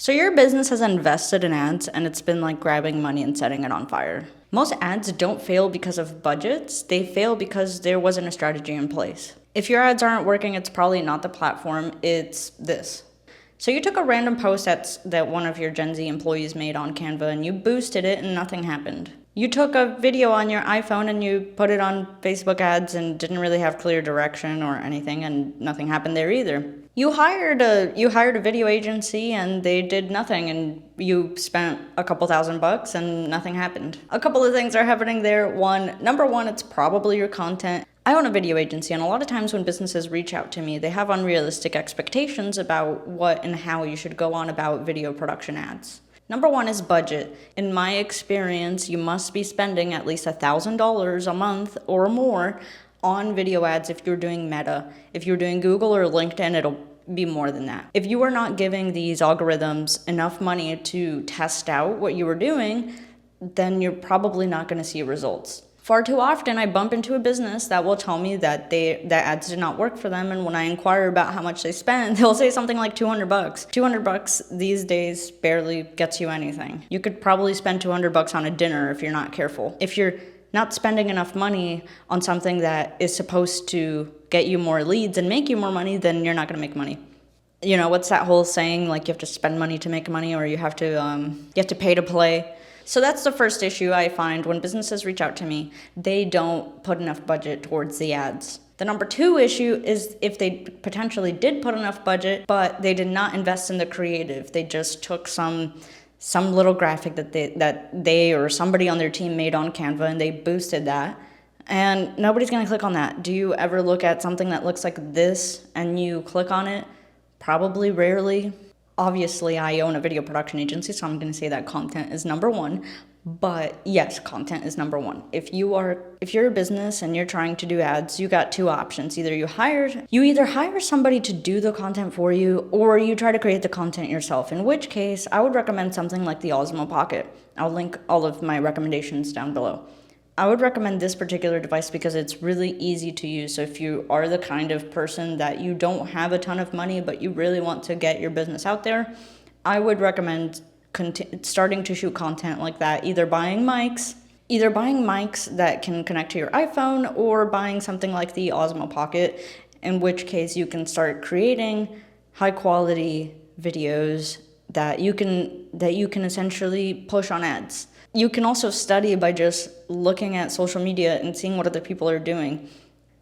So your business has invested in ads and it's been like grabbing money and setting it on fire. Most ads don't fail because of budgets, they fail because there wasn't a strategy in place. If your ads aren't working, it's probably not the platform, it's this. So you took a random post that one of your Gen Z employees made on Canva and you boosted it and nothing happened. You took a video on your iPhone and you put it on Facebook ads and didn't really have clear direction or anything and nothing happened there either. You hired a video agency and they did nothing and you spent a couple $1,000 and nothing happened. A couple of things are happening there. Number one, it's probably your content. I own a video agency, and a lot of times when businesses reach out to me, they have unrealistic expectations about what and how you should go on about video production ads. Number one is budget. In my experience, you must be spending at least $1,000 a month or more on video ads if you're doing Meta. If you're doing Google or LinkedIn, it'll be more than that. If you are not giving these algorithms enough money to test out what you are doing, then you're probably not going to see results. Far too often, I bump into a business that will tell me that ads did not work for them, and when I inquire about how much they spend, they'll say something like $200. $200 these days barely gets you anything. You could probably spend $200 on a dinner if you're not careful. If you're not spending enough money on something that is supposed to get you more leads and make you more money, then you're not going to make money. You know, what's that whole saying, like you have to spend money to make money, or you have to pay to play? So that's the first issue I find when businesses reach out to me. They don't put enough budget towards the ads. The number two issue is if they potentially did put enough budget, but they did not invest in the creative. They just took some little graphic that they or somebody on their team made on Canva and they boosted that. And nobody's gonna click on that. Do you ever look at something that looks like this and you click on it? Probably rarely. Obviously, I own a video production agency, so I'm going to say that content is number one. But yes, content is number one. If you're a business and you're trying to do ads, you got two options. You either hire somebody to do the content for you, or you try to create the content yourself. In which case, I would recommend something like the Osmo Pocket. I'll link all of my recommendations down below. I would recommend this particular device because it's really easy to use. So if you are the kind of person that you don't have a ton of money, but you really want to get your business out there, I would recommend starting to shoot content like that, either buying mics that can connect to your iPhone, or buying something like the Osmo Pocket, in which case you can start creating high quality videos that you can essentially push on ads. You can also study by just looking at social media and seeing what other people are doing.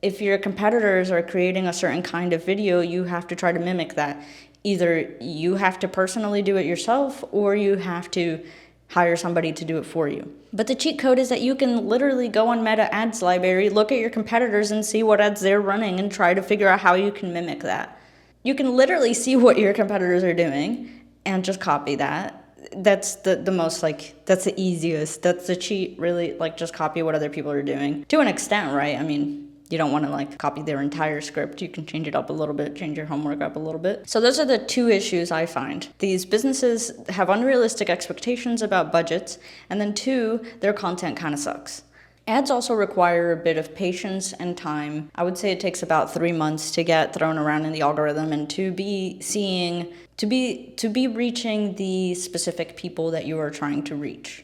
If your competitors are creating a certain kind of video, you have to try to mimic that. Either you have to personally do it yourself, or you have to hire somebody to do it for you. But the cheat code is that you can literally go on Meta Ads Library, look at your competitors and see what ads they're running and try to figure out how you can mimic that. You can literally see what your competitors are doing and just copy that. That's the most, like, that's the easiest. That's the cheat, really, like, just copy what other people are doing. To an extent, right? I mean, you don't want to, like, copy their entire script. You can change it up a little bit, change your homework up a little bit. So those are the two issues I find. These businesses have unrealistic expectations about budgets, and then two, their content kind of sucks. Ads also require a bit of patience and time. I would say it takes about 3 months to get thrown around in the algorithm and to be reaching the specific people that you are trying to reach.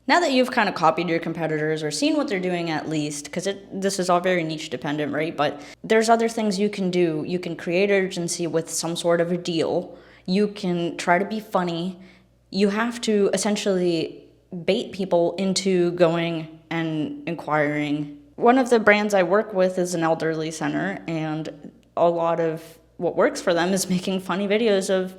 Now that you've kind of copied your competitors or seen what they're doing at least, because this is all very niche dependent, right? But there's other things you can do. You can create urgency with some sort of a deal. You can try to be funny. You have to essentially bait people into going and inquiring. One of the brands I work with is an elderly center, and a lot of what works for them is making funny videos of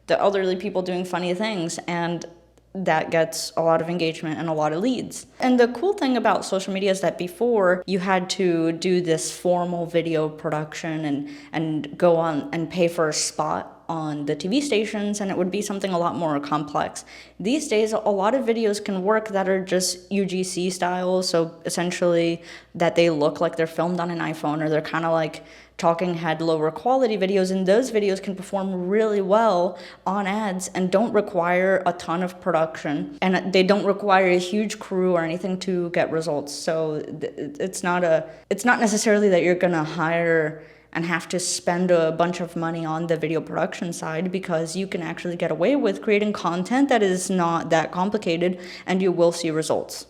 the elderly people doing funny things, and that gets a lot of engagement and a lot of leads. And the cool thing about social media is that before you had to do this formal video production and go on and pay for a spot on the TV stations, and it would be something a lot more complex. These days, a lot of videos can work that are just UGC style, so essentially that they look like they're filmed on an iPhone, or they're kind of like talking head lower quality videos, and those videos can perform really well on ads and don't require a ton of production, and they don't require a huge crew or anything to get results. So it's not necessarily that you're gonna hire and have to spend a bunch of money on the video production side, because you can actually get away with creating content that is not that complicated and you will see results.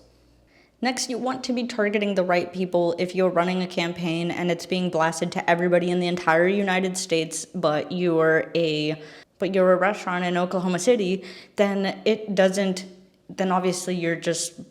Next, you want to be targeting the right people. If you're running a campaign and it's being blasted to everybody in the entire United States, but you're a restaurant in Oklahoma City, then obviously you're just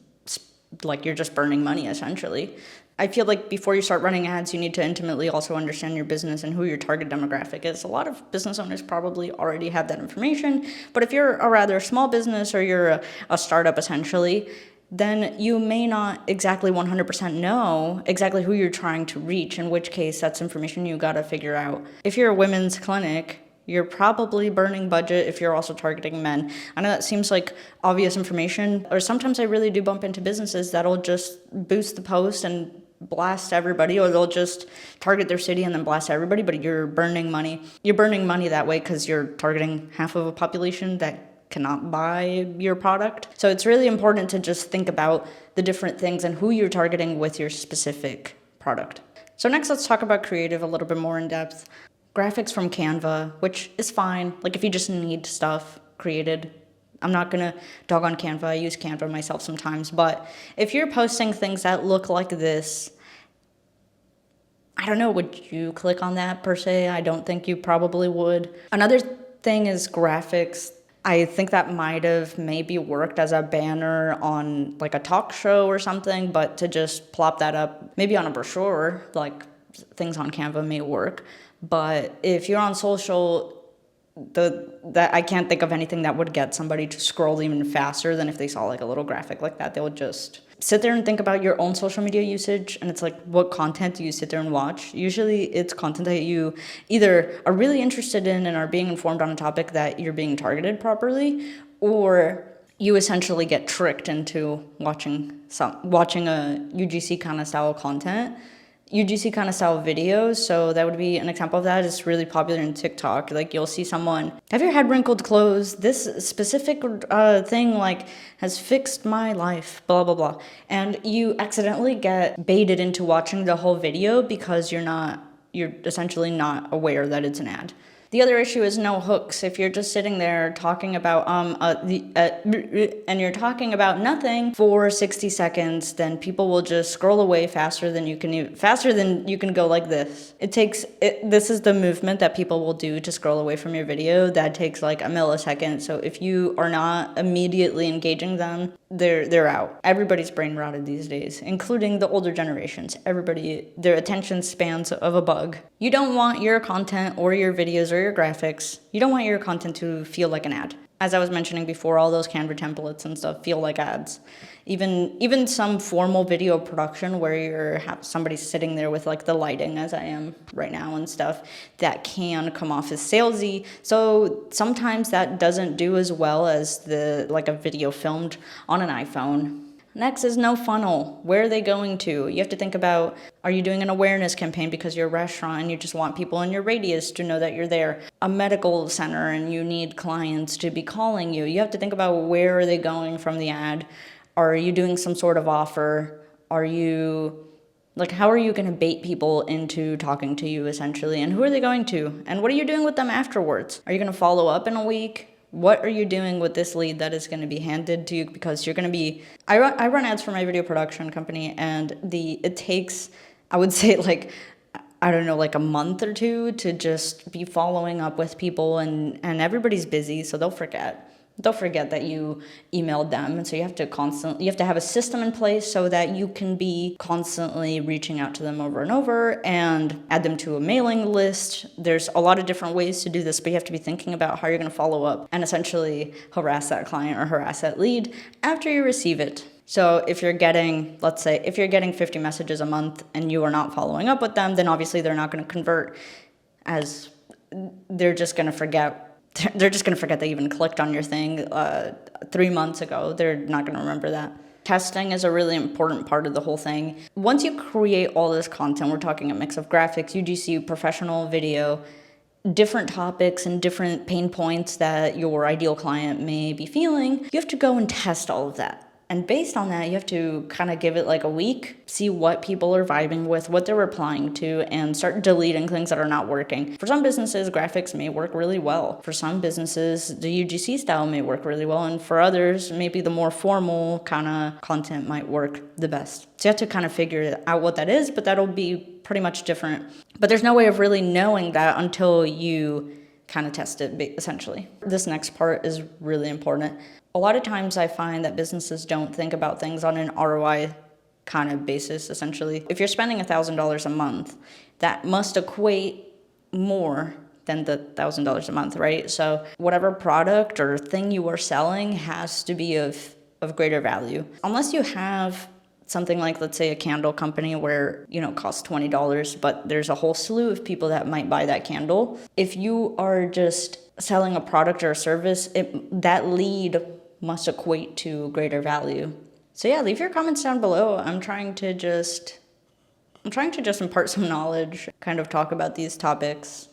burning money essentially. I feel like before you start running ads, you need to intimately also understand your business and who your target demographic is. A lot of business owners probably already have that information, but if you're a rather small business or you're a startup essentially, then you may not exactly 100% know exactly who you're trying to reach, in which case that's information you gotta figure out. If you're a women's clinic, you're probably burning budget if you're also targeting men. I know that seems like obvious information, or sometimes I really do bump into businesses that'll just boost the post and blast everybody, or they'll just target their city and then blast everybody, but you're burning money. You're burning money that way because you're targeting half of a population that cannot buy your product. So it's really important to just think about the different things and who you're targeting with your specific product. So next, let's talk about creative a little bit more in depth. Graphics from Canva, which is fine. Like if you just need stuff created, I'm not gonna dog on Canva. I use Canva myself sometimes, but if you're posting things that look like this, I don't know, would you click on that per se? I don't think you probably would. Another thing is graphics. I think that might have maybe worked as a banner on like a talk show or something, but to just plop that up maybe on a brochure, like things on Canva may work. But if you're on social, I can't think of anything that would get somebody to scroll even faster than if they saw like a little graphic like that. They would just sit there and think about your own social media usage, and it's like, what content do you sit there and watch? Usually it's content that you either are really interested in and are being informed on a topic that you're being targeted properly, or you essentially get tricked into watching a UGC kind of style content. UGC kind of style videos, so that would be an example of that. It's really popular in TikTok. Like you'll see someone, have you had wrinkled clothes? This specific thing like has fixed my life, blah, blah, blah. And you accidentally get baited into watching the whole video because you're essentially not aware that it's an ad. The other issue is no hooks. If you're just sitting there talking about and you're talking about nothing for 60 seconds, then people will just scroll away faster than you can go like this. This is the movement that people will do to scroll away from your video. That takes like a millisecond. So if you are not immediately engaging them, they're out. Everybody's brain rotted these days, including the older generations. Their attention spans of a bug. You don't want your content or your videos or your graphics, you don't want your content to feel like an ad. As I was mentioning before, all those Canva templates and stuff feel like ads. Even some formal video production where somebody sitting there with like the lighting as I am right now and stuff, that can come off as salesy. So sometimes that doesn't do as well as a video filmed on an iPhone. Next is no funnel. Where are they going to? You have to think about, are you doing an awareness campaign because you're a restaurant and you just want people in your radius to know that you're there? A medical center and you need clients to be calling you. You have to think about, where are they going from the ad? Are you doing some sort of offer? How are you going to bait people into talking to you essentially? And who are they going to? And what are you doing with them afterwards? Are you going to follow up in a week? What are you doing with this lead that is going to be handed to you? Because you're going to be... I run ads for my video production company, and it takes, I would say, a month or two to just be following up with people, and everybody's busy, so they'll forget. They'll forget that you emailed them, and so you have to have a system in place so that you can be constantly reaching out to them over and over and add them to a mailing list. There's a lot of different ways to do this, but you have to be thinking about how you're going to follow up and essentially harass that client or harass that lead after you receive it. So if you're getting 50 messages a month and you are not following up with them, then obviously they're not going to convert, as they're just going to forget. They're just going to forget they even clicked on your thing 3 months ago. They're not going to remember that. Testing is a really important part of the whole thing. Once you create all this content, we're talking a mix of graphics, UGC, professional video, different topics and different pain points that your ideal client may be feeling, you have to go and test all of that. And based on that, you have to kind of give it like a week, see what people are vibing with, what they're replying to, and start deleting things that are not working. For some businesses, graphics may work really well. For some businesses, the UGC style may work really well. And for others, maybe the more formal kind of content might work the best. So you have to kind of figure out what that is, but that'll be pretty much different. But there's no way of really knowing that until you kind of test it, essentially. This next part is really important. A lot of times I find that businesses don't think about things on an ROI kind of basis, essentially. If you're spending $1,000 a month, that must equate more than the $1,000 a month, right? So whatever product or thing you are selling has to be of greater value. Unless you have something like, let's say, a candle company where, it costs $20, but there's a whole slew of people that might buy that candle. If you are just selling a product or a service, that lead must equate to greater value. So yeah, leave your comments down below. I'm trying to just impart some knowledge, kind of talk about these topics.